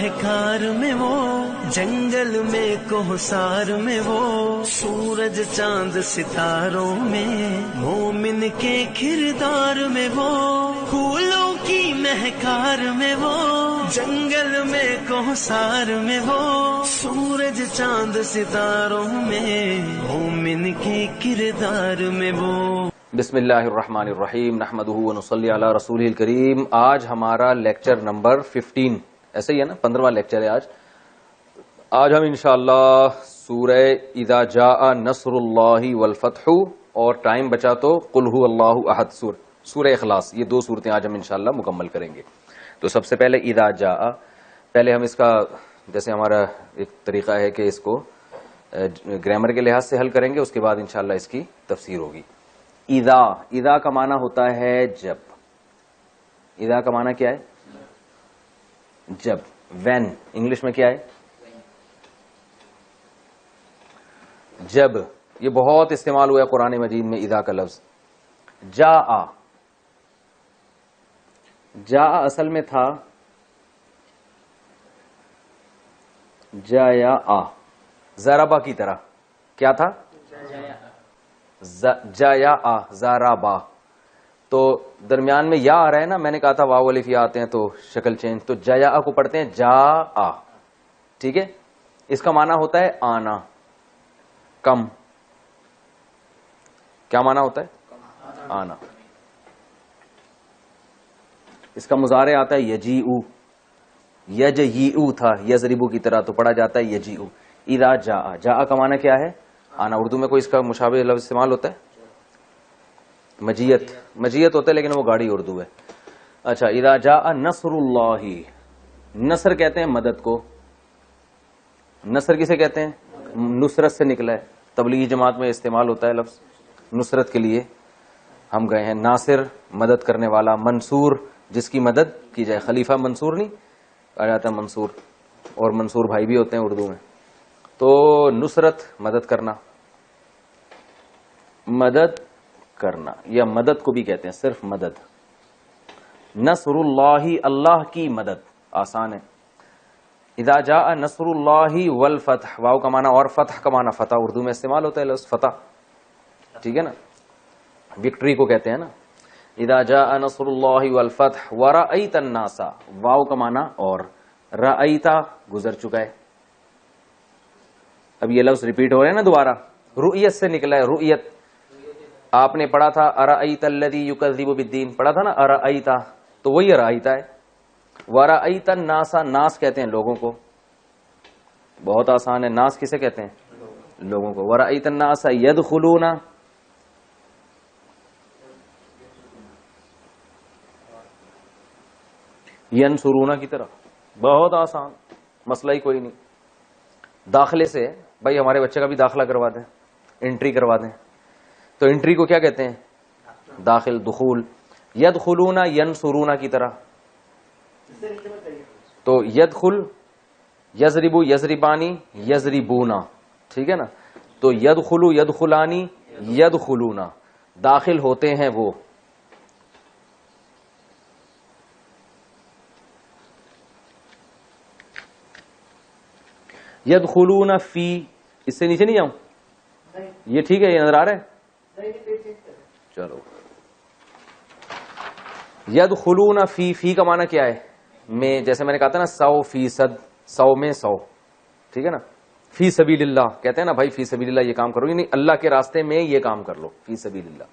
شاہکار میں وہ، جنگل میں کوہسار میں وہ، سورج چاند ستاروں میں، مومن کے کردار میں وہ، پھولوں کی مہکار میں وہ، جنگل میں کوہسار میں وہ، سورج چاند ستاروں میں، مومن کے کردار میں وہ۔ بسم اللہ الرحمن الرحیم، نحمدہ ونصلی علی رسولہ الکریم۔ آج ہمارا لیکچر نمبر 15، ایسے ہی ہے نا، 15واں لیکچر ہے آج ہم انشاءاللہ سورہ اذا جاء نصر اللہ والفتح، اور ٹائم بچا تو قل هو اللہ احد، سورہ اخلاص، یہ دو صورتیں آج ہم انشاءاللہ مکمل کریں گے۔ تو سب سے پہلے اذا جاء، پہلے ہم اس کا جیسے ہمارا ایک طریقہ ہے کہ اس کو گرامر کے لحاظ سے حل کریں گے، اس کے بعد انشاءاللہ اس کی تفسیر ہوگی۔ اذا کا معنی ہوتا ہے جب، اذا کا معنی کیا ہے؟ جب، when انگلش میں کیا ہے؟ جب، یہ بہت استعمال ہوا ہے قرآن مجید میں اذا کا لفظ۔ جاء اصل میں تھا جایا، ضربا کی طرح، کیا تھا؟ جایا زارابا، تو درمیان میں یا آ رہا ہے نا، میں نے کہا تھا واو الف یا آتے ہیں تو شکل چینج، تو جایا کو پڑھتے ہیں جا آ، ٹھیک ہے؟ اس کا معنی ہوتا ہے آنا، کم، کیا معنی ہوتا ہے؟ آنا۔ اس کا مضارع آتا ہے یجیئو، یجیئو تھا یضربو کی طرح، تو پڑھا جاتا ہے یجیئو۔ اذا جاء، جاء کا معنی کیا ہے؟ آنا۔ اردو میں کوئی اس کا مشابہ لفظ استعمال ہوتا ہے؟ مجیت ہوتا ہے، لیکن وہ گاڑی اردو ہے۔ اچھا، اذا جاء نصر اللہ، نصر کہتے ہیں مدد کو، نصر کسے کہتے ہیں؟ نصرت سے نکلا ہے، تبلیغی جماعت میں استعمال ہوتا ہے لفظ نصرت کے لیے، ہم گئے ہیں۔ ناصر مدد کرنے والا، منصور جس کی مدد کی جائے، خلیفہ منصور نہیں کہا جاتا ہے منصور، اور منصور بھائی بھی ہوتے ہیں اردو میں۔ تو نصرت مدد کرنا، مدد کرنا، یا مدد کو بھی کہتے ہیں صرف مدد۔ نصر اللہ، اللہ کی مدد، آسان ہے۔ اذا جاء نصر اللہ والفتح، واو کا معنی اور فتح کا معنی فتح، اردو میں استعمال ہوتا ہے لفظ فتح، ٹھیک ہے نا، وکٹری کو کہتے ہیں نا۔ اذا جاء نصر اللہ والفتح ورأیت الناس، واو کا معنی اور، رأیت گزر چکا ہے، اب یہ لفظ ریپیٹ ہو رہے ہیں نا دوبارہ، رؤیت سے نکلا ہے، رؤیت۔ آپ نے پڑھا تھا ارأیت الذی یکذب بالدین، پڑھا تھا نا ارأیت، تو وہی ارأیت ہے۔ ورأیت الناس، ناس کہتے ہیں لوگوں کو، بہت آسان ہے، ناس کسے کہتے ہیں؟ لوگوں کو۔ ورأیت الناس یدخلون، ینصرون کی طرح، بہت آسان، مسئلہ ہی کوئی نہیں۔ داخلے سے، بھائی ہمارے بچے کا بھی داخلہ کروا دیں، انٹری کروا دیں، تو انٹری کو کیا کہتے ہیں؟ داخل، دخول۔ یدخلون ینصرون کی طرح، تو یدخل، یضربو یضربانی یضربونا، ٹھیک ہے نا، تو یدخلو یدخلانی یدخلونا، داخل ہوتے ہیں وہ۔ یدخلون فی، اس سے نیچے نہیں جاؤں؟ یہ ٹھیک ہے، یہ نظر آ رہا ہے؟ چلو، یدخلون فی کا معنی کیا ہے؟ میں، جیسے میں نے کہا تھا نا 100%، 100 میں 100، ٹھیک ہے نا۔ فی سبیل اللہ کہتے ہیں نا، بھائی فی سبیل اللہ یہ کام کرو، یعنی اللہ کے راستے میں یہ کام کر لو، فی سبیل اللہ۔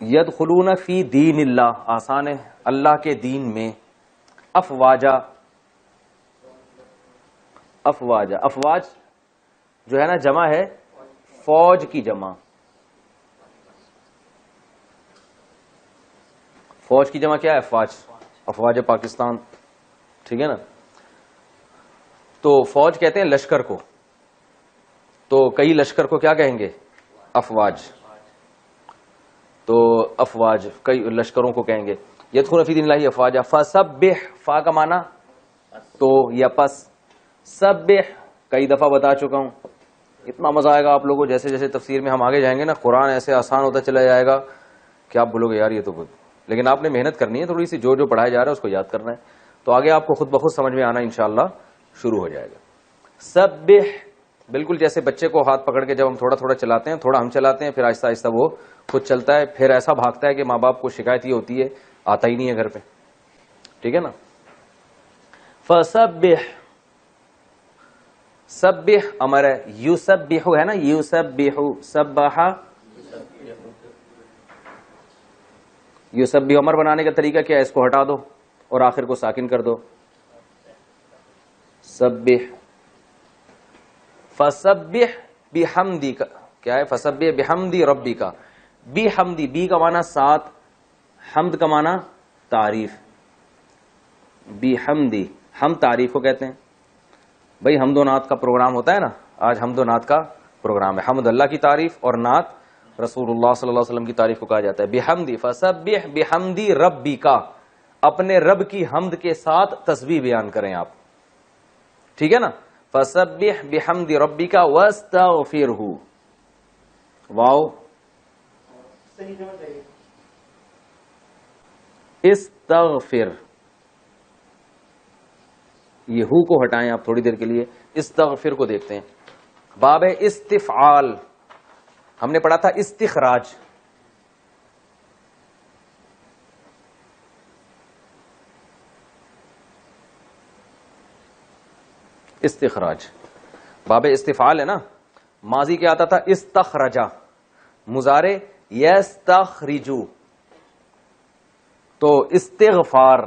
یدخلون فی دین اللہ، آسان ہے، اللہ کے دین میں۔ افواجا، افواجا، افواج جو ہے نا جمع ہے فوج کی جمع، فوج کی جمع کیا ہے؟ افواج، افواج پاکستان، ٹھیک ہے نا۔ تو فوج کہتے ہیں لشکر کو، تو کئی لشکر کو کیا کہیں گے؟ افواج، تو افواج کئی لشکروں کو کہیں گے۔ یدخلون فی دین اللہ افواجا، فسبح، فا کا معنی تو یا پس، سبح کئی دفعہ بتا چکا ہوں، اتنا مزہ آئے گا آپ لوگوں کو، جیسے جیسے تفسیر میں ہم آگے جائیں گے نا، قرآن ایسے آسان ہوتا چلا جائے گا کہ آپ بولو گے یار یہ تو لیکن آپ نے محنت کرنی ہے تھوڑی سی, جو پڑھایا جا رہا ہے اس کو یاد کرنا ہے, تو آگے آپ کو خود بخود سمجھ میں آنا انشاءاللہ شروع ہو جائے گا. سبح, بالکل جیسے بچے کو ہاتھ پکڑ کے جب ہم تھوڑا تھوڑا چلاتے ہیں, تھوڑا ہم چلاتے ہیں, پھر آہستہ آہستہ وہ خود چلتا ہے, پھر ایسا بھاگتا ہے کہ ماں باپ کو شکایت یہ ہوتی ہے آتا ہی نہیں ہے گھر پہ. ٹھیک ہے نا. فسبح, سبح امر ہے, یسبح ہے نا, یسبح, سبح, یسبح امر بنانے کا طریقہ کیا ہے, اس کو ہٹا دو اور آخر کو ساکن کر دو. سبح, فسبح بحمدی کا کیا ہے, فسبح بحمدی ربی کا, بحمدی, بی کا معنی ساتھ, حمد کا معنی تعریف. بحمدی, ہم تعریف کو کہتے ہیں. بھائی حمد و نعت کا پروگرام ہوتا ہے نا, آج حمد و نعت کا پروگرام ہے. حمد اللہ کی تعریف اور نعت رسول اللہ صلی اللہ علیہ وسلم کی تعریف کو کہا جاتا ہے بحمدی. فسبح بحمدی ربی کا, اپنے رب کی حمد کے ساتھ تسبیح بیان کریں آپ. ٹھیک ہے نا. فسبح بحمدی ربی کا واستغفرہ, واو استغفر, یہ ہو کو ہٹائیں آپ تھوڑی دیر کے لیے, استغفر کو دیکھتے ہیں. باب استفعال, ہم نے پڑھا تھا استخراج. استخراج باب استفعال ہے نا. ماضی کیا آتا تھا استخرجا, مضارع یستخرجو, تو استغفار,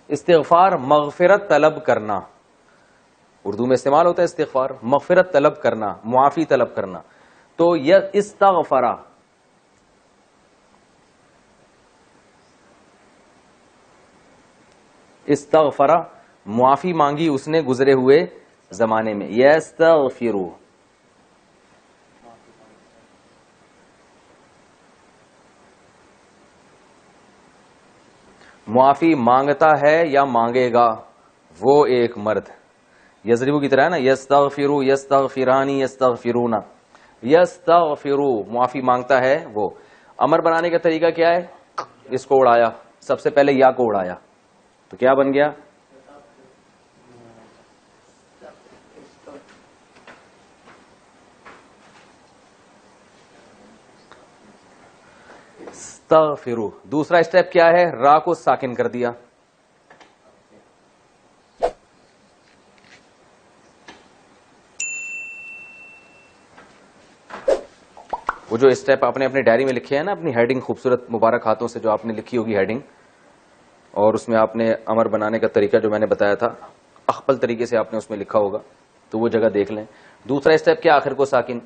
استغفار مغفرت طلب کرنا, اردو میں استعمال ہوتا ہے استغفار, مغفرت طلب کرنا, معافی طلب کرنا. تو یہ استغفرا, استغفرا معافی مانگی اس نے گزرے ہوئے زمانے میں. یستغفرو, معافی مانگتا ہے یا مانگے گا وہ ایک مرد. یضربو کی طرح ہے نا, یستغفرو, یستغفرانی, یستغفرون. یستغفرو معافی مانگتا ہے وہ. امر بنانے کا طریقہ کیا ہے, اس کو اڑایا, سب سے پہلے یا کو اڑایا تو کیا بن گیا, استغفرو. دوسرا اسٹیپ کیا ہے, را کو ساکن کر دیا. وہ جو اسٹیپ آپ نے اپنی ڈائری میں لکھے ہیں نا, اپنی ہیڈنگ خوبصورت مبارک ہاتھوں سے جو آپ نے لکھی ہوگی ہیڈنگ, اور اس میں آپ نے امر بنانے کا طریقہ جو میں نے بتایا تھا اخپل طریقے سے آپ نے اس میں لکھا ہوگا, تو وہ جگہ دیکھ لیں. دوسرا اسٹیپ کیا, آخر کو ساکن.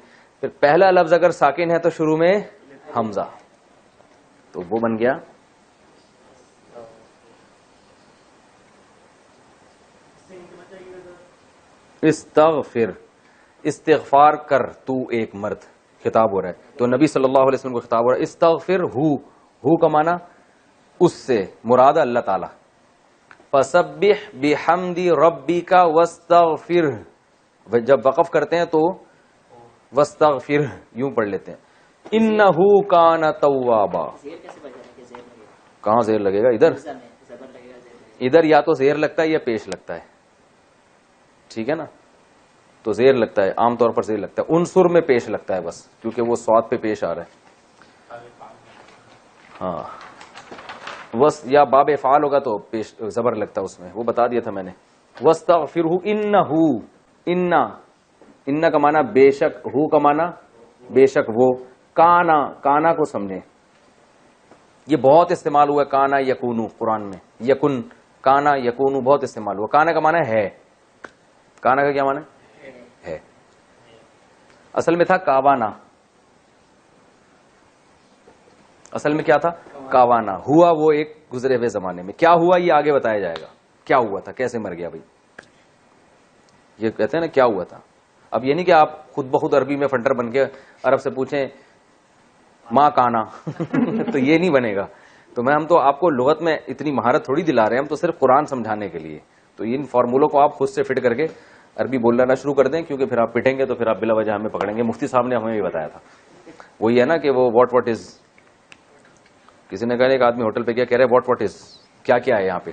پھر پہلا لفظ اگر ساکن ہے تو شروع میں حمزہ, تو وہ بن گیا استغفر. استغفار کر تو ایک مرد, خطاب ہو رہا ہے, تو نبی صلی اللہ علیہ وسلم کو خطاب ہو رہا ہے. استغفر ہو کا معنی اس سے مراد اللہ تعالی. فسبح بحمد ربک واستغفر, جب وقف کرتے ہیں تو واستغفر یوں پڑھ لیتے ہیں. انہ کان توابا. کہاں زیر لگے گا, ادھر, ادھر یا تو زیر لگتا ہے یا پیش لگتا ہے. ٹھیک ہے نا, تو زیر لگتا ہے, عام طور پر زیر لگتا ہے. عنصر میں پیش لگتا ہے بس, کیونکہ وہ صاد پہ پیش آ رہا ہے. ہاں, وس یا باب افعال ہوگا تو پیش زبر لگتا ہے اس میں, وہ بتا دیا تھا میں نے. واستغفرہ انہ, انہ کا معنی بے شک, ہو کا معنی بے شک وہ. کانا, کانا کو سمجھیں, یہ بہت استعمال ہوا ہے. کانا یکونو, قرآن میں یکن, کانا یکونو بہت استعمال ہوا. کانا کا معنی ہے, کانا کا کیا معنی ہے, اصل میں تھا کاوانا. اصل میں کیا تھا, کاوانا. ہوا وہ ایک گزرے ہوئے زمانے میں. کیا ہوا یہ آگے بتایا جائے گا, کیا ہوا تھا, کیسے مر گیا بھائی, یہ کہتے ہیں نا کیا ہوا تھا. اب یہ نہیں کہ آپ خود بخود عربی میں فنٹر بن کے عرب سے پوچھیں ماں کانا تو یہ نہیں بنے گا. تو ہم تو آپ کو لغت میں اتنی مہارت تھوڑی دلا رہے ہیں, ہم تو صرف قرآن سمجھانے کے لیے. تو ان فارمولوں کو آپ خود سے فٹ کر کے عربی بولنا نہ شروع کر دیں, کیونکہ پھر آپ پٹیں گے تو پھر آپ بلا وجہ ہمیں پکڑیں گے. مفتی صاحب نے ہمیں بھی بتایا تھا. وہی ہے نا کہ وہ واٹ از. کسی نے کہا ایک آدمی ہوٹل پہ کیا کہہ رہے واٹ از, کیا کیا ہے یہاں پہ,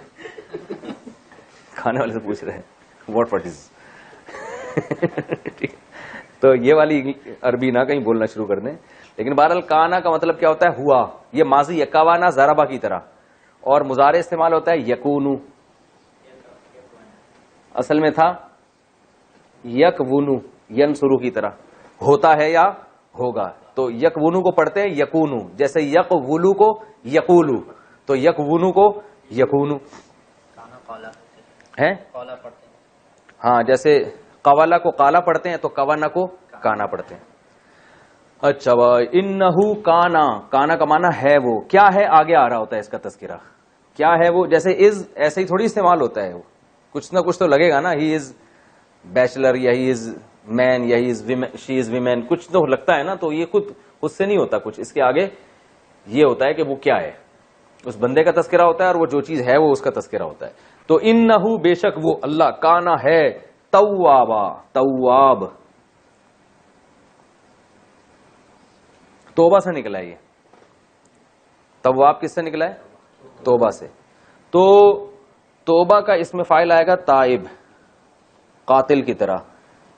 کھانے والے سے پوچھ رہے ہیں واٹ از. تو یہ والی عربی نہ کہیں بولنا شروع کر دیں. لیکن بہرحال کانا کا مطلب کیا ہوتا ہے, ہوا. یہ ماضی ہے, کوانا ضربا کی طرح, اور مضارع استعمال ہوتا ہے یکونو. اصل میں تھا یکونو, ینصرو کی طرح, ہوتا ہے یا ہوگا. تو یکونو کو پڑھتے ہیں یکونو, جیسے یقولو کو یقولو, تو یکونو کو یکونو ہے. ہاں, جیسے قوالا کو قالا پڑھتے ہیں تو قوانا کو کانا پڑھتے ہیں. اچھا بھائی, انہو کانا, کانا کا معنی ہے وہ, کیا ہے آگے آ رہا ہوتا ہے اس کا تذکرہ, کیا ہے وہ. جیسے از ایسے ہی تھوڑی استعمال ہوتا ہے, وہ کچھ نہ کچھ تو لگے گا نا. ہی از بیچلر, یا ہی از مین, یا ہی از شی از ویمن, کچھ تو لگتا ہے نا. تو یہ خود سے نہیں ہوتا کچھ, اس کے آگے یہ ہوتا ہے کہ وہ کیا ہے, اس بندے کا تذکرہ ہوتا ہے, اور وہ جو چیز ہے وہ اس کا تذکرہ ہوتا ہے. تو انہو بے شک وہ اللہ, کانا ہے, توابا, تواب توبہ سے نکلا ہے. یہ تواب کس سے نکلا ہے, توبہ سے. تو توبہ کا اس میں فاعل آئے گا تائب, قاتل کی طرح,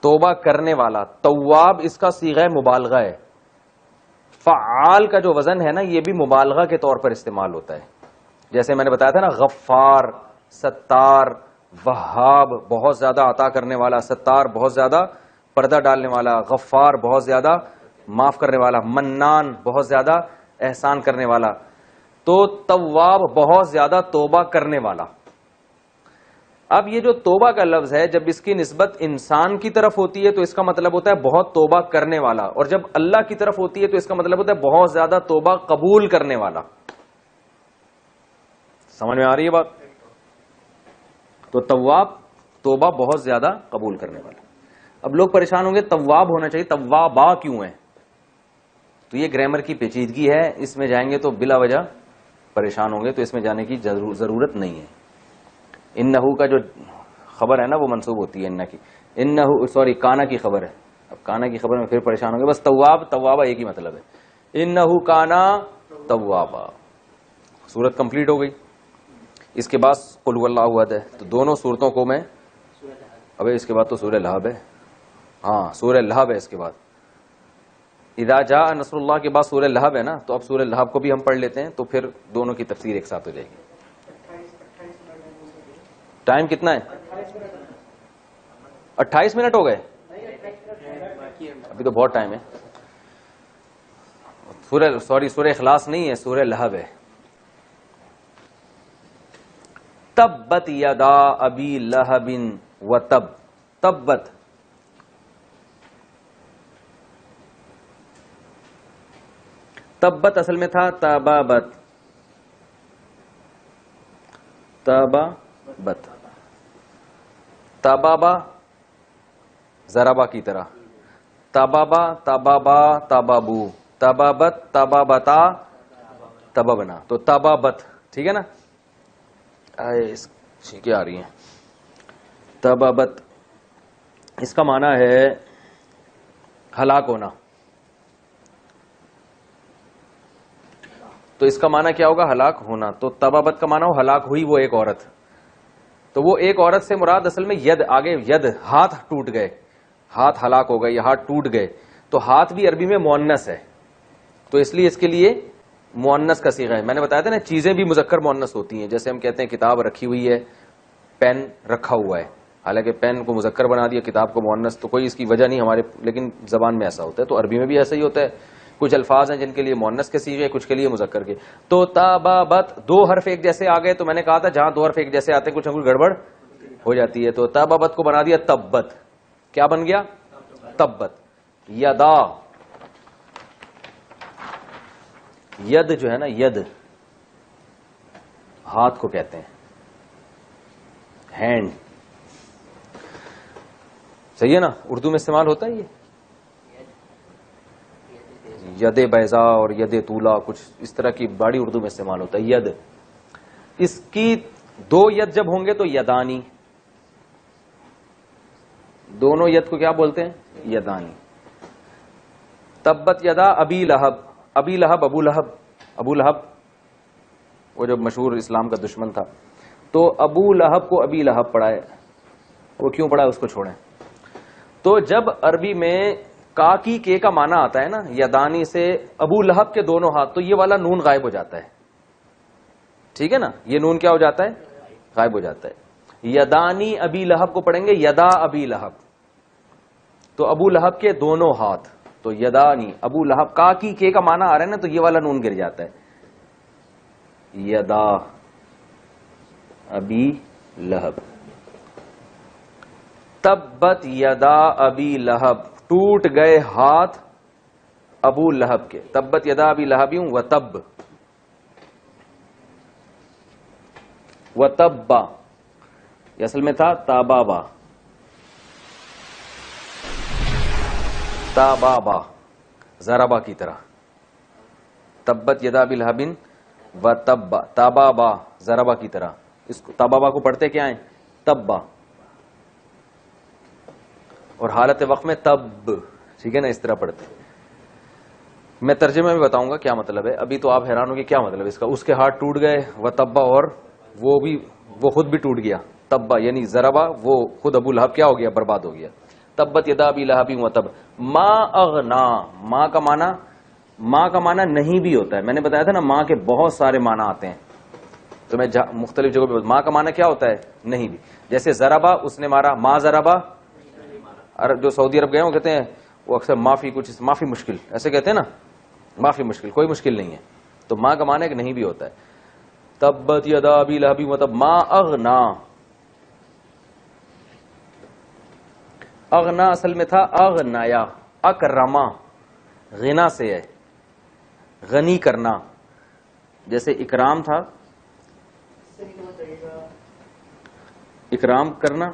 توبہ کرنے والا. تواب اس کا صیغہ مبالغہ ہے. فعال کا جو وزن ہے نا, یہ بھی مبالغہ کے طور پر استعمال ہوتا ہے. جیسے میں نے بتایا تھا نا, غفار, ستار, وہاب بہت زیادہ عطا کرنے والا, ستار بہت زیادہ پردہ ڈالنے والا, غفار بہت زیادہ معاف کرنے والا, منان بہت زیادہ احسان کرنے والا. تو تواب بہت زیادہ توبہ کرنے والا. اب یہ جو توبہ کا لفظ ہے, جب اس کی نسبت انسان کی طرف ہوتی ہے تو اس کا مطلب ہوتا ہے بہت توبہ کرنے والا, اور جب اللہ کی طرف ہوتی ہے تو اس کا مطلب ہوتا ہے بہت زیادہ توبہ قبول کرنے والا. سمجھ میں آ رہی ہے بات؟ تو تواب توبہ بہت زیادہ قبول کرنے والا. اب لوگ پریشان ہوں گے, تواب ہونا چاہیے, توابا کیوں ہے؟ تو یہ گرامر کی پیچیدگی ہے, اس میں جائیں گے تو بلا وجہ پریشان ہوں گے, تو اس میں جانے کی ضرورت نہیں ہے. انہو کا جو خبر ہے نا وہ منسوب ہوتی ہے انہ کی, انہو سوری کانا کی خبر ہے. اب کانا کی خبر میں پھر پریشان ہوں گے. بس تواب توابا ایک ہی مطلب ہے, انہو کانا توابا. سورت کمپلیٹ ہو گئی. اس کے بعد قل هو اللہ احد ہے. تو دونوں صورتوں کو میں, ابھی اس کے بعد تو سورہ لہب ہے. ہاں سورہ لہب ہے اس کے بعد. اذا جاء نصر اللہ کے بعد سورہ لہب ہے نا, تو اب سورہ لہب کو بھی ہم پڑھ لیتے ہیں, تو پھر دونوں کی تفسیر ایک ساتھ ہو جائے گی. ٹائم کتنا ہے؟ 28 منٹ ہو گئے, ابھی تو بہت ٹائم ہے. سورہ اخلاص نہیں ہے, سورہ لہب ہے. تبت یدا ابی لہب وتب. تبت تبت اصل میں تھا تبابت, تبابت, تبابا ضربا کی طرح, تبابا تبابا تبابو, تبابت تبابتا تبابنا. تو تبابت ٹھیک ہے نا, چھینکیں آ رہی ہیں. تبابت اس کا معنی ہے ہلاک ہونا. تو اس کا معنی کیا ہوگا؟ ہلاک ہونا. تو تبابت کا معنی ہو ہلاک ہوئی وہ ایک عورت. تو وہ ایک عورت سے مراد اصل میں ید, آگے ید, ہاتھ ٹوٹ گئے, ہاتھ ہلاک ہو گئے یا ہاتھ ٹوٹ گئے. تو ہاتھ بھی عربی میں مؤنث ہے, تو اس لیے اس کے لیے مؤنث کا صیغہ ہے. میں نے بتایا تھا نا, چیزیں بھی مذکر مؤنث ہوتی ہیں. جیسے ہم کہتے ہیں کتاب رکھی ہوئی ہے, پین رکھا ہوا ہے, حالانکہ پین کو مذکر بنا دیا, کتاب کو مؤنث. تو کوئی اس کی وجہ نہیں ہمارے, لیکن زبان میں ایسا ہوتا ہے. تو عربی میں بھی ایسا ہی ہوتا ہے. کچھ الفاظ ہیں جن کے لیے مؤنث کے صیغے, کچھ کے لیے مذکر کے. تو تبابت دو حرف ایک جیسے آ گئے, تو میں نے کہا تھا جہاں دو حرف ایک جیسے آتے ہیں کچھ نہ کچھ گڑبڑ ہو جاتی ہے. تو تبابت کو بنا دیا تبت. کیا بن گیا؟ تبت. یدا, ید جو ہے نا, ید ہاتھ کو کہتے ہیں, ہینڈ. صحیح ہے نا, اردو میں استعمال ہوتا ہے یہ ید بیضا اور ید طولا, کچھ اس طرح کی بڑی اردو میں استعمال ہوتا ہے ید. اس کی دو ید جب ہوں گے تو یدانی, دونوں ید کو کیا بولتے ہیں؟ یدانی. تبت یدا ابی لہب. ابی لہب ابو لہب. ابو لہب وہ جو مشہور اسلام کا دشمن تھا. تو ابو لہب کو ابی لہب پڑھا ہے. وہ کیوں پڑھا ہے اس کو چھوڑیں. تو جب عربی میں کاکی کے کا معنی آتا ہے نا یدانی سے ابو لہب کے دونوں ہاتھ, تو یہ والا نون غائب ہو جاتا ہے. ٹھیک ہے نا, یہ نون کیا ہو جاتا ہے, غائب ہو جاتا ہے. یدانی ابی لہب کو پڑھیں گے یدا ابی لہب, تو ابو لہب کے دونوں ہاتھ. تو یدانی ابو لہب, کاکی کے کا معنی آ رہا ہے نا, تو یہ والا نون گر جاتا ہے. یدا ابی لہب. تبت یدا ابی لہب, ٹوٹ گئے ہاتھ ابو لہب کے. تبت یدا ابی لہب و تب, و تبا, یہ اصل میں تھا تابابا. تابابا ضربا کی طرح. تبت یدا ابی لہب و تبا, تابابا ضربا کی طرح. اس کو تابابا کو پڑھتے کیا ہیں, تبا, اور حالت وقت میں تب. ٹھیک ہے نا, اس طرح پڑھتے. میں ترجمے میں بتاؤں گا کیا مطلب ہے. ابھی تو آپ حیران ہو گے کیا مطلب ہے اس کا. اس کے ہاتھ ٹوٹ گئے و تبا, اور وہ خود بھی ٹوٹ گیا. تبا یعنی ضربا, وہ خود ابو لہب کیا ہو گیا, برباد ہو گیا. تبت یدا ابی لہب و تب. ما اغنا, ماں کا معنی نہیں بھی ہوتا ہے. میں نے بتایا تھا نا ماں کے بہت سارے معنی آتے ہیں, تو میں مختلف جگہوں پہ ماں کا معنی کیا ہوتا ہے, نہیں بھی. جیسے ضربا, اس نے مارا. ما ضربا, جو سعودی عرب گئے وہ کہتے ہیں, وہ اکثر معافی, کچھ معافی مشکل ایسے کہتے ہیں نا, معافی مشکل, کوئی مشکل نہیں ہے. تو ماں کا معنی کہ نہیں بھی ہوتا ہے. تبت یدا ابی لہب و تب ما اغنا. اغنا اصل میں تھا اغنایا, اکرما, غنا سے ہے, غنی کرنا. جیسے اکرام تھا, اکرام کرنا,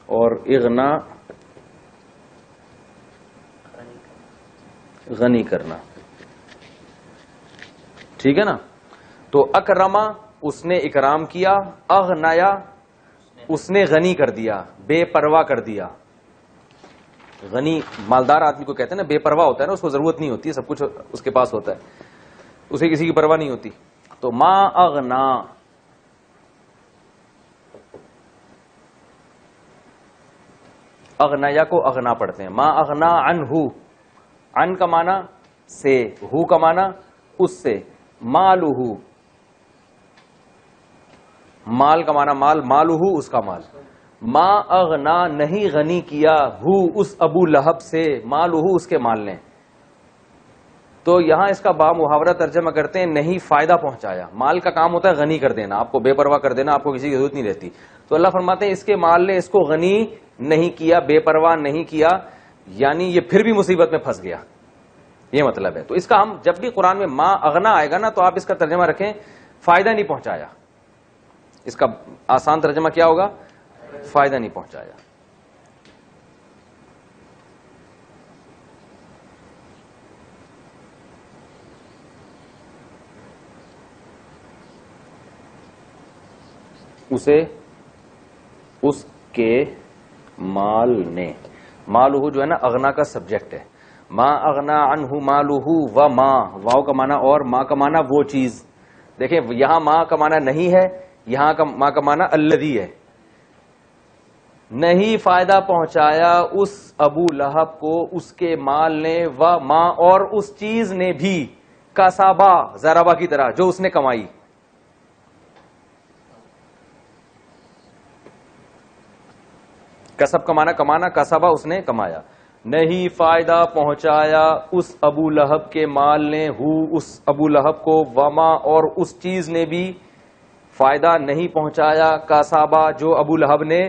اور اغنا غنی کرنا. ٹھیک ہے نا. تو اکرما اس نے اکرام کیا, اغنایا اس نے غنی کر دیا, بے پرواہ کر دیا. غنی مالدار آدمی کو کہتے ہیں نا, بے پرواہ ہوتا ہے نا, اس کو ضرورت نہیں ہوتی ہے, سب کچھ اس کے پاس ہوتا ہے, اسے کسی کی پرواہ نہیں ہوتی. تو ما اغنا, اغنایا کو اغنا پڑھتے ہیں. ما اغنا عنہ, عن کا معنی سے, ہو کا معنی اس سے. مالہ, مال کا معنی مال, مالہ اس کا مال. ما اغنا نہیں غنی کیا, ہو اس ابو لہب سے, مالہ اس کے مال نے. تو یہاں اس کا با محاورہ ترجمہ کرتے ہیں نہیں فائدہ پہنچایا. مال کا کام ہوتا ہے غنی کر دینا, آپ کو بے پرواہ کر دینا, آپ کو کسی کی ضرورت نہیں رہتی. تو اللہ فرماتے ہیں اس کے مال نے اس کو غنی نہیں کیا, بے پرواہ نہیں کیا, یعنی یہ پھر بھی مصیبت میں پھنس گیا, یہ مطلب ہے. تو اس کا ہم جب بھی قرآن میں ما اغنا آئے گا نا, تو آپ اس کا ترجمہ رکھیں فائدہ نہیں پہنچایا. اس کا آسان ترجمہ کیا ہوگا, فائدہ نہیں پہنچایا. اسے اس کے مال نے, مالہ جو ہے نا اغنا کا سبجیکٹ ہے. ما اغنا عنہ مالہ و ما, واو کا معنی اور, ما کا معنی وہ چیز. دیکھیں یہاں ما کا معنی نہیں ہے, یہاں کا ما کا معنی الذی ہے. نہیں فائدہ پہنچایا اس ابو لہب کو اس کے مال نے, و ما اور اس چیز نے بھی, کسبا ضربا کی طرح, جو اس نے کمائی. کسب کمانا, کمانا, کسبا اس نے کمایا. نہیں فائدہ پہنچایا اس ابو لہب کے مال نے, ہو اس ابو لہب کو, وما اور اس چیز نے بھی فائدہ نہیں پہنچایا, کسبا جو ابو لہب نے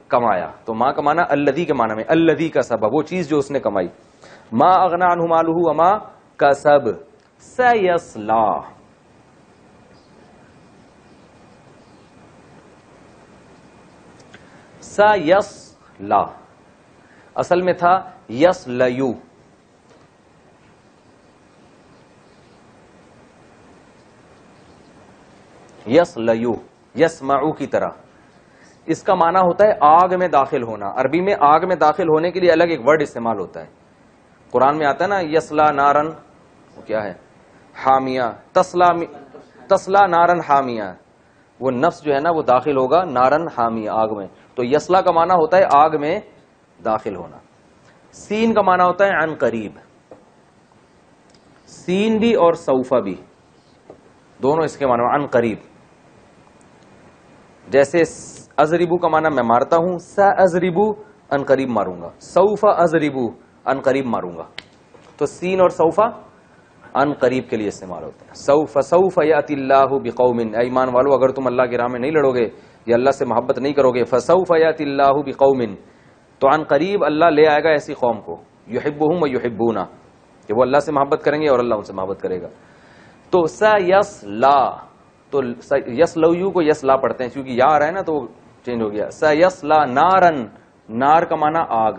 کمایا. تو ما کمانا الذی کے معنی میں, الذی کسب وہ چیز جو اس نے کمائی. ما اغنا عنہ مالہ وما کسب سیصلا, سیصلا اصل میں تھا یسلیو, یسلیو یسمعو کی طرح. اس کا معنی ہوتا ہے آگ میں داخل ہونا. عربی میں آگ میں داخل ہونے کے لیے الگ ایک ورڈ استعمال ہوتا ہے, قرآن میں آتا ہے نا یسلا نارن، وہ کیا ہے، حامیہ، تسلا نارن حامیہ، وہ نفس جو ہے نا وہ داخل ہوگا نارن حامیہ، آگ میں. تو یسلا کا معنی ہوتا ہے آگ میں داخل ہونا. سین کا معنی ہوتا ہے عن قریب. سین بھی اور سوفا بھی دونوں اس کے معنی عن قریب. جیسے ازریبو کا معنی میں مارتا ہوں، سأزریبو ان قریب ماروں گا، سوف ازریبو ان قریب ماروں گا. تو سین اور سوفا ان قریب کے لیے استعمال ہوتے ہیں. سوف یأتی اللہ بقوم، اے ایمان والو اگر تم اللہ کی راہ میں نہیں لڑو گے یا اللہ سے محبت نہیں کرو گے، فسوف یأتی اللہ بقوم، تو ان قریب اللہ لے آئے گا ایسی قوم کو، یحبہم و یحبونا، کہ وہ اللہ سے محبت کریں گے اور اللہ ان سے محبت کرے گا. تو سیصلا، تو یسلو کو یسلا پڑھتے ہیں کیونکہ یا آ رہا ہے نا تو چینج ہو گیا. سیصلا نارن، نار کا معنی آگ.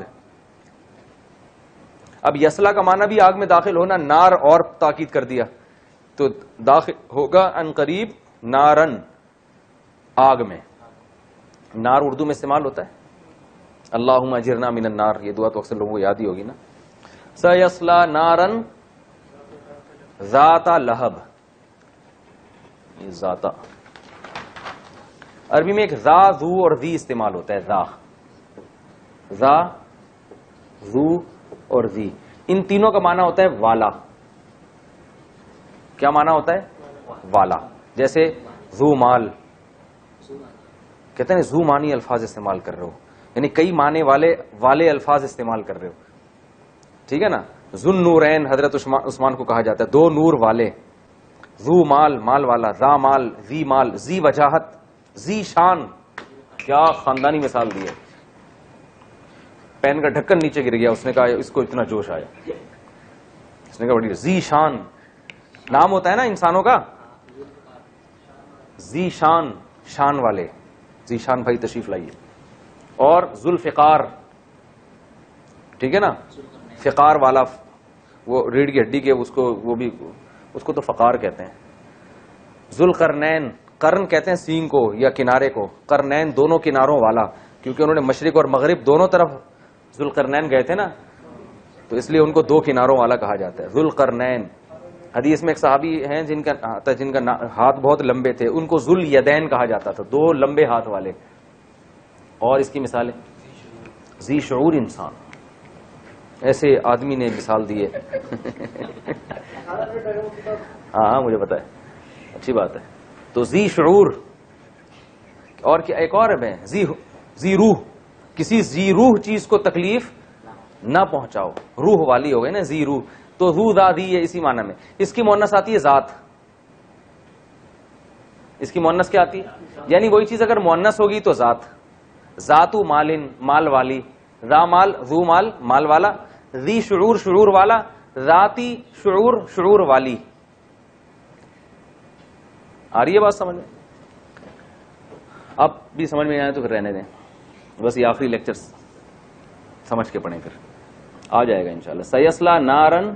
اب یسلا کا معنی بھی آگ میں داخل ہونا، نار اور تاکید کر دیا، تو داخل ہوگا ان قریب نارن، آگ میں. نار اردو میں استعمال ہوتا ہے، اللہم اجرنا من النار، یہ دعا تو اکثر لوگوں کو یاد ہی ہوگی نا. سیصلا نارن ذات لہب، ذاتا عربی میں ایک ذا، ذو اور ذی استعمال ہوتا ہے. ذا، ذو اور ذی، ان تینوں کا معنی ہوتا ہے والا. کیا معنی ہوتا ہے؟ والا. جیسے ذو مال، کہتے ہیں ذو معنی الفاظ استعمال کر رہے ہو، یعنی کئی معنی والے الفاظ استعمال کر رہے ہو. ٹھیک ہے نا. ذو نورین حضرت عثمان کو کہا جاتا ہے، دو نور والے. ذو مال، مال والا. ذا مال، ذی مال. ذی وجاہت، ذی شان، کیا خاندانی مثال دی ہے. پین کا ڈھکن نیچے گر گیا، اس نے کہا اس کو اتنا جوش آیا، اس نے کہا بڑی. ذی شان نام ہوتا ہے نا انسانوں کا، ذی شان، شان والے. ذی شان بھائی تشریف لائیے. اور ذوالفقار، ٹھیک ہے نا، فقار والا، وہ ریڑھ کی ہڈی کے، اس کو وہ بھی، اس کو تو فقار کہتے ہیں. ذوالقرنین، قرن کہتے ہیں سینگ کو یا کنارے کو، قرنین دونوں کناروں والا، کیونکہ انہوں نے مشرق اور مغرب دونوں طرف ذوالقرنین گئے تھے نا، تو اس لیے ان کو دو کناروں والا کہا جاتا ہے. ذوالقرنین. حدیث میں ایک صحابی ہیں جن کا ہاتھ بہت لمبے تھے، ان کو ذوالیدین کہا جاتا تھا، دو لمبے ہاتھ والے. اور اس کی مثالیں، ذی شعور انسان، ایسے آدمی نے مثال دی ہے. ہاں مجھے پتا ہے، اچھی بات ہے. تو ذی شعور. اور کیا ایک اور ہے، ذی روح، کسی ذی روح چیز کو تکلیف نہ پہنچاؤ، روح والی ہو گئی نا ذی روح. تو ذو ذا دی ہے اسی معنی میں. اس کی مؤنث آتی ہے ذات. اس کی مؤنث کیا آتی ہے؟ یعنی وہی چیز اگر مؤنث ہوگی تو ذات. ذاتو مالن، مال والی. ذا مال، ذو مال، مال والا. ذی شعور، شعور والا. ذاتی شعور، شعور والی. آ رہی ہے بات سمجھ میں؟ اب بھی سمجھ میں آئے تو پھر رہنے دیں، بس یہ آخری لیکچر سمجھ کے پڑھیں، پھر آ جائے گا انشاءاللہ. سیصلا نارن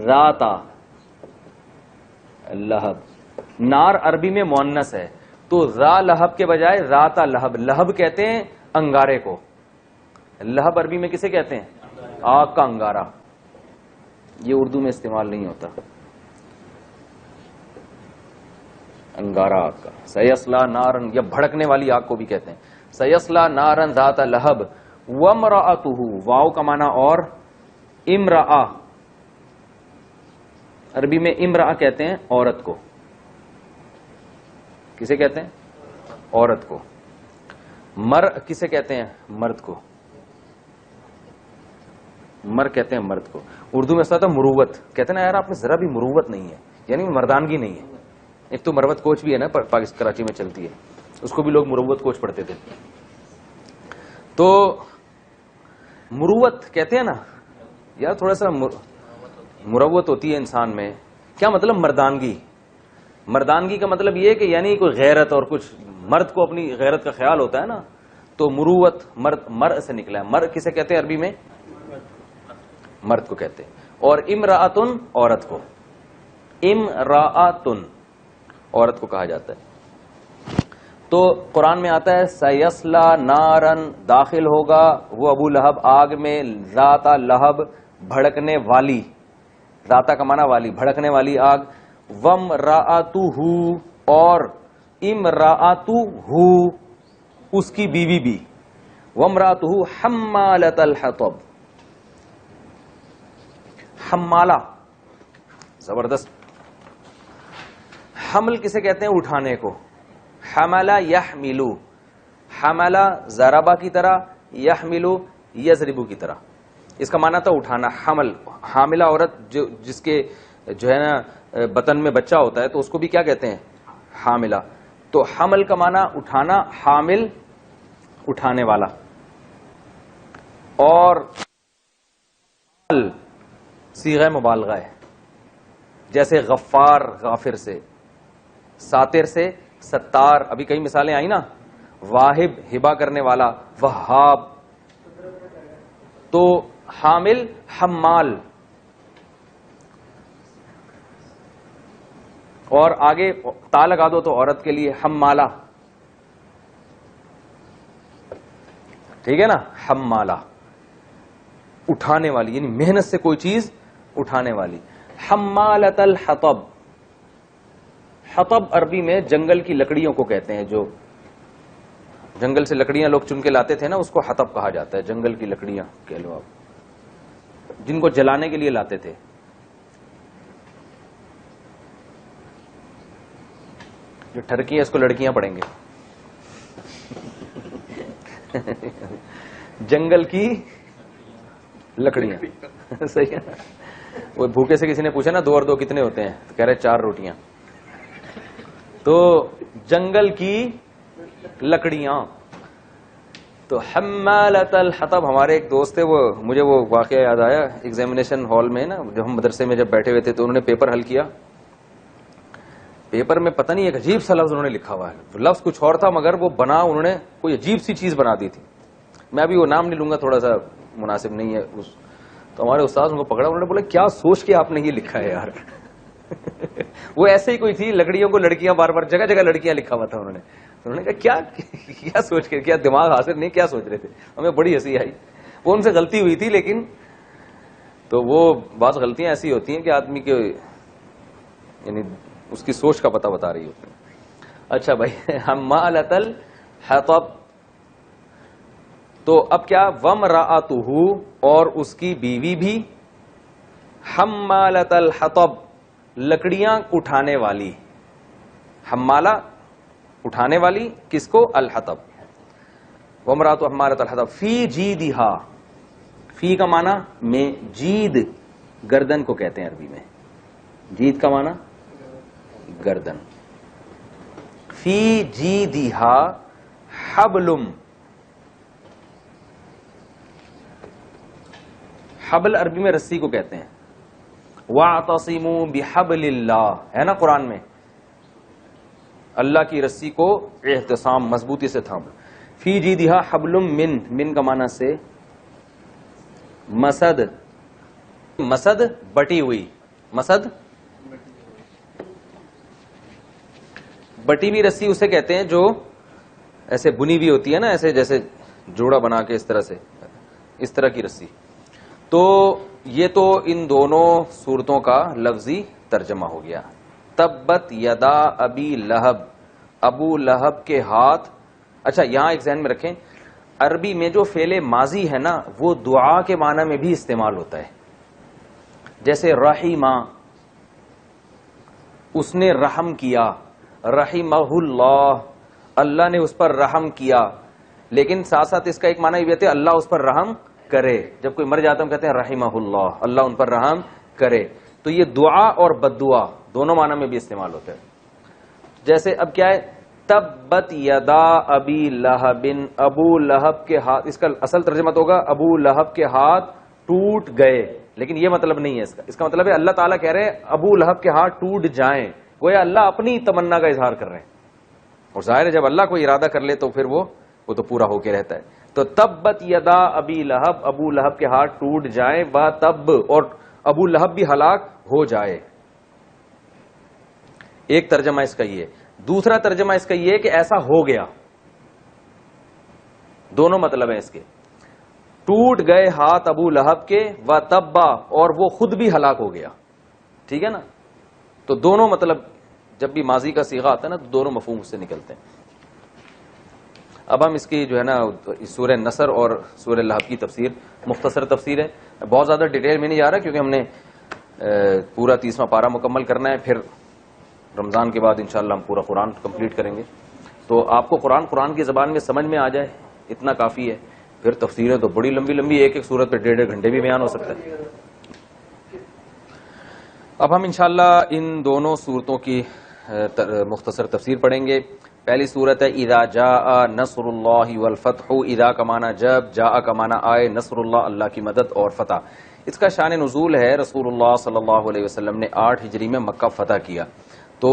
ذاتا لہب. نار عربی میں مؤنث ہے، تو ذا لہب کے بجائے ذاتا لہب. لہب کہتے ہیں انگارے کو. لہب عربی میں کسے کہتے ہیں؟ آگ کا انگارہ. یہ اردو میں استعمال نہیں ہوتا، انگارہ آگ کا. سیصلا نارن، یا بھڑکنے والی آگ کو بھی کہتے ہیں. سیصلا نارن ذات لہب وامرأتہ، واو کا معنی اور امرأہ. عربی میں امرأہ کہتے ہیں عورت کو. کسے کہتے ہیں؟ عورت کو. مر کسے کہتے ہیں؟ مرد کو. مر کہتے ہیں مرد کو. اردو میں ایسا مروت کہتے ہیں نا، یار آپ میں ذرا بھی مروت نہیں ہے، یعنی مردانگی نہیں ہے. ایک تو مروت کوچ بھی ہے نا پاکستان کراچی میں چلتی ہے، اس کو بھی لوگ مروت کوچ پڑھتے تھے. تو مروت کہتے ہیں نا، یار تھوڑا سا مروت ہوتی ہے انسان میں. کیا مطلب؟ مردانگی. مردانگی کا مطلب یہ ہے کہ یعنی کوئی غیرت اور کچھ، مرد کو اپنی غیرت کا خیال ہوتا ہے نا، تو مروت مرد، مر سے نکلا ہے. مر کسے کہتے ہیں عربی میں؟ مرد کو کہتے ہیں. اور امرأتن عورت کو. امرأتن عورت کو کہا جاتا ہے. تو قرآن میں آتا ہے سیصلا نارن، داخل ہوگا وہ ابو لہب آگ میں، ذات لہب، بھڑکنے والی, ذاتا کا معنی والی, بھڑکنے والی آگ. وامرأتہ, اور امرأتہ, اس کی بیوی بھی. وامرأتہ حمالۃ الحطب, حمالہ, زبردست. حمل کسے کہتے ہیں؟ اٹھانے کو. حملہ یحملو, حملہ ضربہ کی طرح, یحملو یضربو کی طرح. اس کا معنی تھا اٹھانا. حمل, حاملہ عورت جس کے جو ہے نا بطن میں بچہ ہوتا ہے تو اس کو بھی کیا کہتے ہیں؟ حاملہ. تو حمل کا معنی اٹھانا, حامل اٹھانے والا. اور صیغہ مبالغہ ہے, جیسے غفار غافر سے, ساتر سے ستار, ابھی کئی مثالیں آئی نا. واہب ہبا کرنے والا, وہاب. تو حامل حمال. اور آگے تا لگا دو تو عورت کے لیے حمالہ, ٹھیک ہے نا. حمالہ اٹھانے والی, یعنی محنت سے کوئی چیز اٹھانے والی. حمالۃ الحطب, حطب عربی میں جنگل کی لکڑیوں کو کہتے ہیں. جو جنگل سے لکڑیاں لوگ چن کے لاتے تھے نا, اس کو حطب کہا جاتا ہے. جنگل کی لکڑیاں کہہ لو آپ, جن کو جلانے کے لیے لاتے تھے. جو ٹھرکی ہے اس کو لڑکیاں پڑھیں گے. جنگل کی لکڑیاں, صحیح ہے. وہ بھوکے سے کسی نے پوچھا نا 2 اور 2 کتنے ہوتے ہیں, تو کہہ رہے 4 روٹیاں. تو جنگل کی لکڑیاں. تو حمالۃ الحطب, ہمارے ایک دوست تھے, وہ مجھے وہ واقعہ یاد آیا ایگزامینیشن ہال میں نا, جب ہم مدرسے میں جب بیٹھے ہوئے تھے تو انہوں نے پیپر حل کیا. پیپر میں پتہ نہیں ایک عجیب سا لفظ انہوں نے لکھا ہوا ہے. لفظ کچھ اور تھا مگر وہ بنا, انہوں نے کوئی عجیب سی چیز بنا دی تھی. میں ابھی وہ نام نہیں لوں گا, تھوڑا سا مناسب نہیں ہے. تو ہمارے استاد ان کو پکڑا, انہوں نے بولا کیا سوچ کے آپ نے یہ لکھا ہے یار. وہ ایسے ہی کوئی تھی, لکڑیوں کو لڑکیاں, بار بار جگہ جگہ لڑکیاں لکھا ہوا تھا. انہوں نے کہا کیا سوچ کے, کیا دماغ حاصل نہیں, کیا سوچ رہے تھے. ہمیں بڑی ہنسی آئی. وہ ان سے غلطی ہوئی تھی, لیکن تو وہ بعض غلطیاں ایسی ہوتی ہیں کہ آدمی کے یعنی اس کی سوچ کا پتہ بتا رہی ہوتی ہے. اچھا بھائی, حمالۃ الحطب. تو اب کیا؟ وامرأتہ, اور اس کی بیوی بھی. حمالۃ الحطب, لکڑیاں اٹھانے والی. حمالہ اٹھانے والی, کس کو؟ الحطب. وامرأتہ حمالۃ الحطب. فی جیدہا, فی کا معنی میں, جید گردن کو کہتے ہیں عربی میں. جید کا معنی گردن. فی جیدہا حبلم, حبل عربی میں رسی کو کہتے ہیں. واعتصموا بحبل اللہ, ہے نا قرآن میں, اللہ کی رسی کو اعتصام, مضبوطی سے تھام. فی جیدہا حبلم من, من کا معنی سے مسد, مسد بٹی ہوئی. مسد بٹی ہوئی رسی اسے کہتے ہیں جو ایسے بنی ہوئی ہوتی ہے نا, ایسے جیسے جوڑا بنا کے اس طرح سے, اس طرح کی رسی. تو یہ تو ان دونوں صورتوں کا لفظی ترجمہ ہو گیا. تبت یدا ابی لہب, ابو لہب کے ہاتھ. اچھا یہاں ایک ذہن میں رکھیں, عربی میں جو فعل ماضی ہے نا وہ دعا کے معنی میں بھی استعمال ہوتا ہے. جیسے رحیمہ, اس نے رحم کیا. رحمہ اللہ, اللہ نے اس پر رحم کیا. لیکن ساتھ ساتھ اس کا ایک معنی یہ بھی ہے اللہ اس پر رحم کرے. جب کوئی مر جاتا ہم کہتے ہیں رحمہ اللہ, اللہ ان پر رحم کرے. تو یہ دعا اور بد دعا دونوں معنی میں بھی استعمال ہوتا ہے. جیسے اب کیا ہے, تبت یدا ابی لہب, ابو لہب کے ہاتھ. اس کا اصل ترجمہ تو ہوگا ابو لہب کے ہاتھ ٹوٹ گئے, لیکن یہ مطلب نہیں ہے اس کا. اس کا مطلب ہے اللہ تعالیٰ کہہ رہے ہیں ابو لہب کے ہاتھ ٹوٹ جائیں. گویا اللہ اپنی تمنا کا اظہار کر رہے ہیں, اور ظاہر ہے جب اللہ کوئی ارادہ کر لے تو پھر وہ تو پورا ہو کے رہتا ہے. تو تبت یدا ابی لہب, ابو لہب کے ہاتھ ٹوٹ جائیں. با تب, اور ابو لہب بھی ہلاک ہو جائے. ایک ترجمہ اس کا یہ. دوسرا ترجمہ اس کا یہ کہ ایسا ہو گیا. دونوں مطلب ہیں اس کے. ٹوٹ گئے ہاتھ ابو لہب کے، و تبا، اور وہ خود بھی ہلاک ہو گیا. ٹھیک ہے نا. تو دونوں مطلب جب بھی ماضی کا صیغہ آتا ہے نا تو دونوں مفہوم سے نکلتے ہیں. اب ہم اس کی جو ہے نا سورہ نصر اور سورہ لہب کی تفسیر مختصر تفسیر ہے. بہت زیادہ ڈیٹیل میں نہیں جا رہا کیونکہ ہم نے پورا 30واں پارہ مکمل کرنا ہے. پھر رمضان کے بعد انشاءاللہ ہم پورا قرآن کمپلیٹ کریں گے. تو آپ کو قرآن کی زبان میں سمجھ میں آ جائے اتنا کافی ہے. پھر تفسیریں تو بڑی لمبی لمبی، ایک ایک سورت پہ 1.5 گھنٹے بھی بیان ہو سکتا ہے. اب ہم انشاءاللہ ان دونوں سورتوں کی مختصر تفسیر پڑھیں گے. پہلی سورت ہے اذا جاء نصر اللہ والفتح. اذا کا معنی جب، جاء کا معنی آئے، نصر اللہ اللہ کی مدد اور فتح. اس کا شان نزول ہے رسول اللہ صلی اللہ علیہ وسلم نے 8 ہجری میں مکہ فتح کیا. تو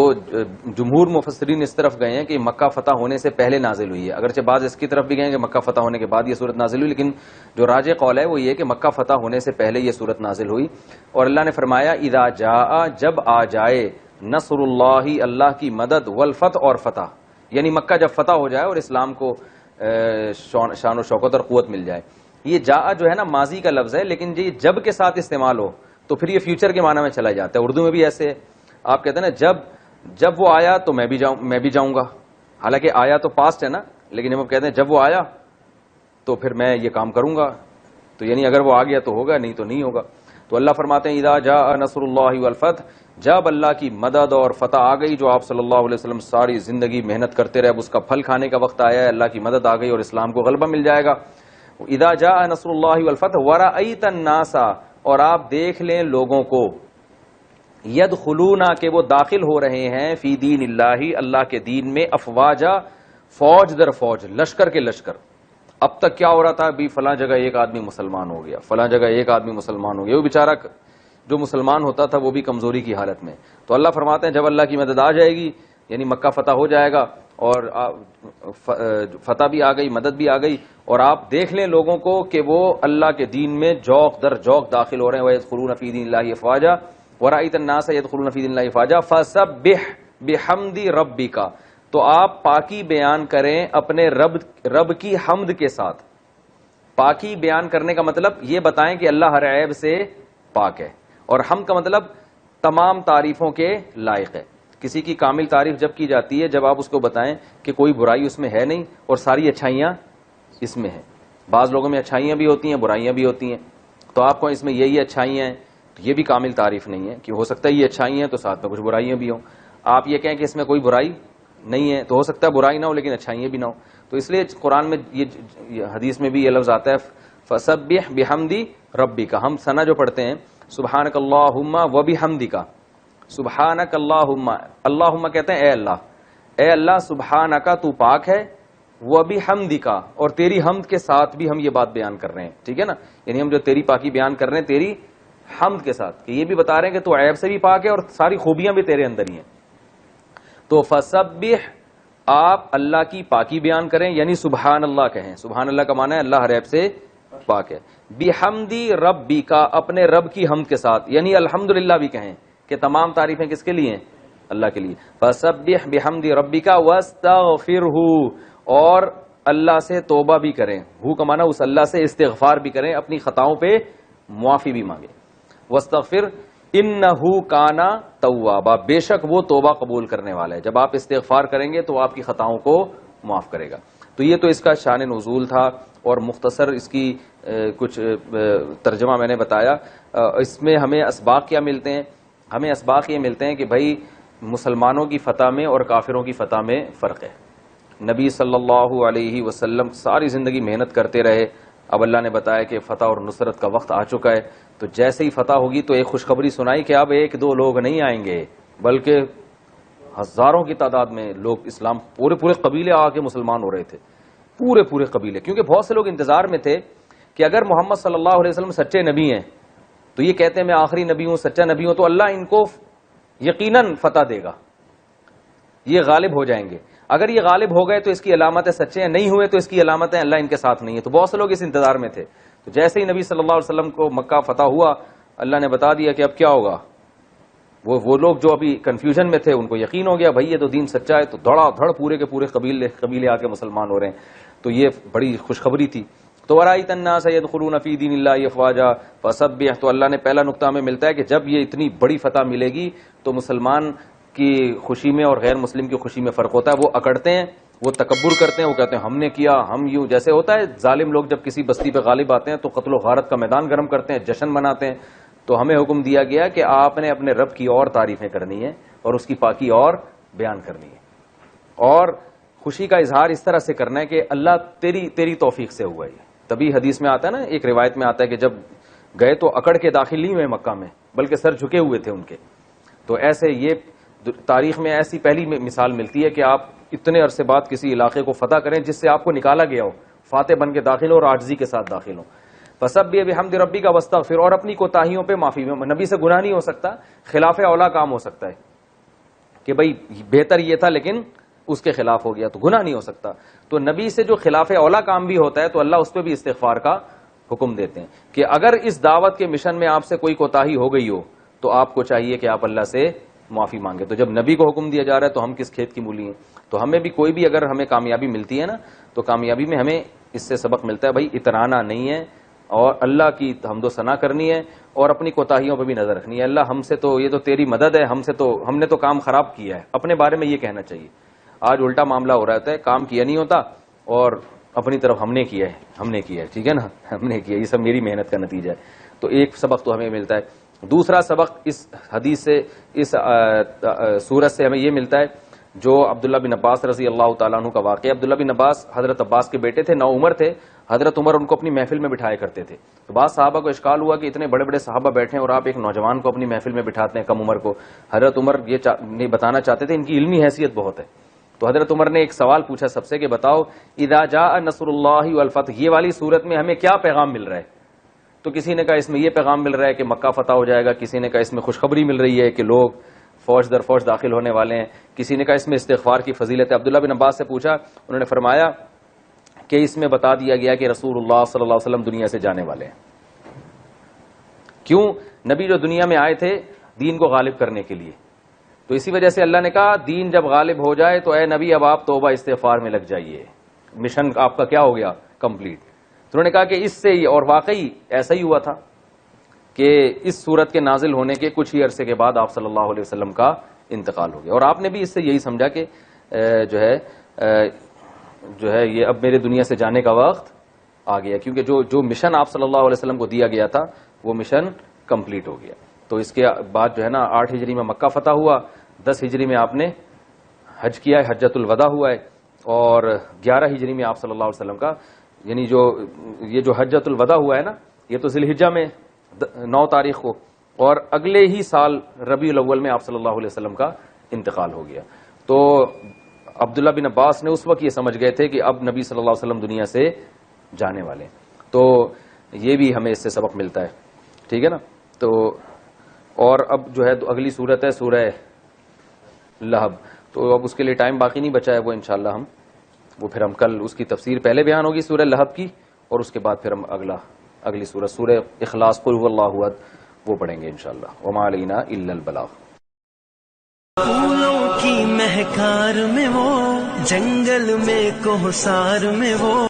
جمہور مفسرین اس طرف گئے ہیں کہ مکہ فتح ہونے سے پہلے نازل ہوئی ہے. اگرچہ بعض اس کی طرف بھی گئے کہ مکہ فتح ہونے کے بعد یہ صورت نازل ہوئی، لیکن جو راجح قول ہے وہ یہ کہ مکہ فتح ہونے سے پہلے یہ صورت نازل ہوئی. اور اللہ نے فرمایا اذا جاء، جب آ جائے، نصر اللہ اللہ کی مدد، والفتح اور فتح، یعنی مکہ جب فتح ہو جائے اور اسلام کو شان و شوکت اور قوت مل جائے. یہ جاء جو ہے نا ماضی کا لفظ ہے، لیکن یہ جب کے ساتھ استعمال ہو تو پھر یہ فیوچر کے معنی میں چلا جاتا ہے. اردو میں بھی ایسے ہے، آپ کہتے ہیں نا جب وہ آیا تو میں بھی جاؤں گا. حالانکہ آیا تو پاسٹ ہے نا، لیکن جب ہم کہتے ہیں جب وہ آیا تو پھر میں یہ کام کروں گا، تو یعنی اگر وہ آ گیا تو ہوگا، نہیں تو نہیں ہوگا. تو اللہ فرماتے ہیں اذا جاء نصر اللہ والفتح، جب اللہ کی مدد اور فتح آ گئی، جو آپ صلی اللہ علیہ وسلم ساری زندگی محنت کرتے رہے، اب اس کا پھل کھانے کا وقت آیا ہے. اللہ کی مدد آ گئی اور اسلام کو غلبہ مل جائے گا. اذا جاء نصر اللہ والفتح ورأیت الناس، اور آپ دیکھ لیں لوگوں کو، یدخلون، کہ وہ داخل ہو رہے ہیں، فی دین اللہ اللہ کے دین میں، افواجا، فوج در فوج، لشکر کے لشکر. اب تک کیا ہو رہا تھا؟ بھی فلاں جگہ ایک آدمی مسلمان ہو گیا، فلاں جگہ ایک آدمی مسلمان ہو گیا. وہ بیچارہ جو مسلمان ہوتا تھا وہ بھی کمزوری کی حالت میں. تو اللہ فرماتے ہیں جب اللہ کی مدد آ جائے گی، یعنی مکہ فتح ہو جائے گا اور فتح بھی آ گئی، مدد بھی آ گئی، اور آپ دیکھ لیں لوگوں کو کہ وہ اللہ کے دین میں جوق در جوق داخل ہو رہے ہیں. وَيَدْخُلُونَ فِي دِينِ اللَّهِ أَفْوَاجًا وَرَأَيْتَ النَّاسَ يَدْخُلُونَ فِي دِينِ اللَّهِ أَفْوَاجًا فَسَبِّحْ بِحَمْدِ رَبِّكَ، تو آپ پاکی بیان کریں اپنے رب کی حمد کے ساتھ. پاکی بیان کرنے کا مطلب یہ بتائیں کہ اللہ ہر عیب سے پاک ہے، اور حمد کا مطلب تمام تعریفوں کے لائق ہے. کسی کی کامل تعریف جب کی جاتی ہے جب آپ اس کو بتائیں کہ کوئی برائی اس میں ہے نہیں اور ساری اچھائیاں اس میں ہیں. بعض لوگوں میں اچھائیاں بھی ہوتی ہیں، برائیاں بھی ہوتی ہیں، تو آپ کو اس میں یہی اچھائیاں ہیں، تو یہ بھی کامل تعریف نہیں ہے کہ ہو سکتا ہے یہ اچھائیاں ہیں تو ساتھ میں کچھ برائیاں بھی ہوں. آپ یہ کہیں کہ اس میں کوئی برائی نہیں ہے تو ہو سکتا ہے برائی نہ ہو لیکن اچھائیاں بھی نہ ہو. تو اس لیے قرآن میں یہ حدیث میں بھی یہ لفظ آتا ہے فسبح بحمدی ربک. ہم ثنا جو پڑھتے ہیں سبحانک اللہم و بحمدک، سبحانک اللہم، اللہم کہتے ہیں اے اللہ سبحانک تو پاک ہے، و بحمدک، اور تیری حمد کے ساتھ بھی ہم یہ بات بیان کر رہے ہیں. ٹھیک ہے نا، یعنی ہم جو تیری پاکی بیان کر رہے ہیں تیری حمد کے ساتھ، کہ یہ بھی بتا رہے ہیں کہ تو عیب سے بھی پاک ہے اور ساری خوبیاں بھی تیرے اندر ہی ہیں. تو فسبح، آپ اللہ کی پاکی بیان کریں، یعنی سبحان اللہ کہیں. سبحان اللہ کا معنی ہے اللہ ہر عیب سے پاک ہے. بحمدی ربک، اپنے رب کی حمد کے ساتھ، یعنی الحمدللہ بھی کہیں کہ تمام تعریفیں کس کے لیے ہیں؟ اللہ کے لیے. فسبح بحمدی ربک واستغفرہ، اور اللہ سے توبہ بھی کریں. ہو کا معنی اس اللہ سے استغفار بھی کریں، اپنی خطاؤں پہ معافی بھی مانگیں. واستغفر انہو کانا توابا، بے شک وہ توبہ قبول کرنے والا ہے. جب آپ استغفار کریں گے تو آپ کی خطاؤں کو معاف کرے گا. تو یہ تو اس کا شان نزول تھا اور مختصر اس کی کچھ ترجمہ میں نے بتایا. اس میں ہمیں اسباق کیا ملتے ہیں؟ ہمیں اسباق یہ ملتے ہیں کہ بھائی مسلمانوں کی فتح میں اور کافروں کی فتح میں فرق ہے. نبی صلی اللہ علیہ وسلم ساری زندگی محنت کرتے رہے. اب اللہ نے بتایا کہ فتح اور نصرت کا وقت آ چکا ہے. تو جیسے ہی فتح ہوگی تو ایک خوشخبری سنائی کہ اب 1-2 لوگ نہیں آئیں گے بلکہ ہزاروں کی تعداد میں لوگ اسلام، پورے قبیلے آ کے مسلمان ہو رہے تھے، پورے قبیلے. کیونکہ بہت سے لوگ انتظار میں تھے کہ اگر محمد صلی اللہ علیہ وسلم سچے نبی ہیں تو یہ کہتے ہیں میں آخری نبی ہوں، سچا نبی ہوں، تو اللہ ان کو یقیناً فتح دے گا، یہ غالب ہو جائیں گے. اگر یہ غالب ہو گئے تو اس کی علامت ہے سچے ہیں، نہیں ہوئے تو اس کی علامت ہے اللہ ان کے ساتھ نہیں ہے. تو بہت سے لوگ اس انتظار میں تھے. تو جیسے ہی نبی صلی اللہ علیہ وسلم کو مکہ فتح ہوا، اللہ نے بتا دیا کہ اب کیا ہوگا. وہ لوگ جو ابھی کنفیوژن میں تھے ان کو یقین ہو گیا بھائی یہ تو دین سچا ہے، تو دھڑا دھڑ پورے کے پورے قبیلے آ کے مسلمان ہو رہے ہیں. تو یہ بڑی خوشخبری تھی. تو ورأیت الناس یدخلون فی دین اللہ افواجا فسبح، تو اللہ نے پہلا نقطہ ہمیں ملتا ہے کہ جب یہ اتنی بڑی فتح ملے گی تو مسلمان کی خوشی میں اور غیر مسلم کی خوشی میں فرق ہوتا ہے. وہ اکڑتے ہیں، وہ تکبر کرتے ہیں، وہ کہتے ہیں ہم نے کیا، ہم یوں، جیسے ہوتا ہے ظالم لوگ جب کسی بستی پہ غالب آتے ہیں تو قتل و غارت کا میدان گرم کرتے ہیں، جشن مناتے ہیں. تو ہمیں حکم دیا گیا کہ آپ نے اپنے رب کی اور تعریفیں کرنی ہے اور اس کی پاکی اور بیان کرنی ہے، اور خوشی کا اظہار اس طرح سے کرنا ہے کہ اللہ تیری توفیق سے ہوا ہے. تبھی حدیث میں آتا ہے نا، ایک روایت میں آتا ہے کہ جب گئے تو اکڑ کے داخل نہیں ہوئے مکہ میں، بلکہ سر جھکے ہوئے تھے ان کے. تو ایسے یہ تاریخ میں ایسی پہلی مثال ملتی ہے کہ آپ اتنے عرصے بعد کسی علاقے کو فتح کریں جس سے آپ کو نکالا گیا ہو، فاتح بن کے داخل ہو اور عاجزی کے ساتھ داخل ہو. فسبح بحمد ربک واستغفر، اور اپنی کوتاہیوں پہ معافی. نبی سے گناہ نہیں ہو سکتا، خلاف اولا کام ہو سکتا ہے کہ بھائی بہتر یہ تھا لیکن اس کے خلاف ہو گیا، تو گناہ نہیں ہو سکتا. تو نبی سے جو خلاف اولا کام بھی ہوتا ہے تو اللہ اس پہ بھی استغفار کا حکم دیتے ہیں کہ اگر اس دعوت کے مشن میں آپ سے کوئی کوتاہی ہو گئی ہو تو آپ کو چاہیے کہ آپ اللہ سے معافی مانگے. تو جب نبی کو حکم دیا جا رہا ہے تو ہم کس کھیت کی مولی ہیں؟ تو ہمیں بھی کوئی بھی اگر ہمیں کامیابی ملتی ہے نا تو کامیابی میں ہمیں اس سے سبق ملتا ہے بھائی اترانا نہیں ہے اور اللہ کی حمد و ثنا کرنی ہے اور اپنی کوتاہیوں پہ بھی نظر رکھنی ہے. اللہ ہم سے تو یہ تو تیری مدد ہے، ہم نے تو کام خراب کیا ہے. اپنے بارے میں یہ کہنا چاہیے. آج الٹا معاملہ ہو رہا ہے، کام کیا نہیں ہوتا اور اپنی طرف ہم نے کیا ہے، ٹھیک ہے نا، ہم نے کیا، یہ سب میری محنت کا نتیجہ ہے. تو ایک سبق تو ہمیں ملتا ہے. دوسرا سبق اس حدیث سے، اس سورت سے ہمیں یہ ملتا ہے جو عبداللہ بن عباس رضی اللہ تعالیٰ عنہ کا واقعہ. عبداللہ بن عباس حضرت عباس کے بیٹے تھے، 9 عمر تھے. حضرت عمر ان کو اپنی محفل میں بٹھایا کرتے تھے. تو بعض صحابہ کو اشکال ہوا کہ اتنے بڑے بڑے صحابہ بیٹھے ہیں اور آپ ایک نوجوان کو اپنی محفل میں بٹھاتے ہیں، کم عمر کو. حضرت عمر یہ نہیں بتانا چاہتے تھے ان کی علمی حیثیت بہت ہے. تو حضرت عمر نے ایک سوال پوچھا سب سے کہ بتاؤ اذا جاء نصر اللہ والفتح، یہ والی صورت میں ہمیں کیا پیغام مل رہا ہے؟ تو کسی نے کہا اس میں یہ پیغام مل رہا ہے کہ مکہ فتح ہو جائے گا، کسی نے کہا اس میں خوشخبری مل رہی ہے کہ لوگ فوج در فوج داخل ہونے والے ہیں، کسی نے کہا اس میں استغفار کی فضیلت ہے. عبداللہ بن عباس سے پوچھا، انہوں نے فرمایا کہ اس میں بتا دیا گیا کہ رسول اللہ صلی اللہ علیہ وسلم دنیا سے جانے والے ہیں. کیوں؟ نبی جو دنیا میں آئے تھے دین کو غالب کرنے کے لیے، تو اسی وجہ سے اللہ نے کہا دین جب غالب ہو جائے تو اے نبی اب آپ توبہ استغفار میں لگ جائیے، مشن آپ کا کیا ہو گیا؟ کمپلیٹ. تو انہوں نے کہا کہ اس سے، اور واقعی ایسا ہی ہوا تھا کہ اس صورت کے نازل ہونے کے کچھ ہی عرصے کے بعد آپ صلی اللہ علیہ وسلم کا انتقال ہو گیا. اور آپ نے بھی اس سے یہی سمجھا کہ جو ہے یہ اب میرے دنیا سے جانے کا وقت آ گیا، کیونکہ جو مشن آپ صلی اللہ علیہ وسلم کو دیا گیا تھا وہ مشن کمپلیٹ ہو گیا. تو اس کے بعد جو ہے نا 8 ہجری میں مکہ فتح ہوا، 10 ہجری میں آپ نے حج کیا ہے، حجۃ الوداع ہوا ہے، اور 11 ہجری میں آپ صلی اللہ علیہ وسلم کا، یعنی یہ جو حجۃ الوداع ہوا ہے نا یہ تو ذی الحجہ میں 9 تاریخ کو، اور اگلے ہی سال ربیع الاول میں آپ صلی اللہ علیہ وسلم کا انتقال ہو گیا. تو عبداللہ بن عباس نے اس وقت یہ سمجھ گئے تھے کہ اب نبی صلی اللہ علیہ وسلم دنیا سے جانے والے ہیں. تو یہ بھی ہمیں اس سے سبق ملتا ہے، ٹھیک ہے نا. تو اور اب جو ہے اگلی صورت ہے سورہ لہب. تو اب اس کے لیے ٹائم باقی نہیں بچا ہے، وہ انشاءاللہ پھر ہم کل اس کی تفسیر پہلے بیان ہوگی سورہ لہب کی، اور اس کے بعد پھر ہم اگلی سورہ سورہ اخلاص قل هو اللہ احد وہ پڑھیں گے انشاءاللہ. وما علینا الا البلاغ. پھولوں کی مہکار میں وہ، جنگل میں کوہسار میں وہ.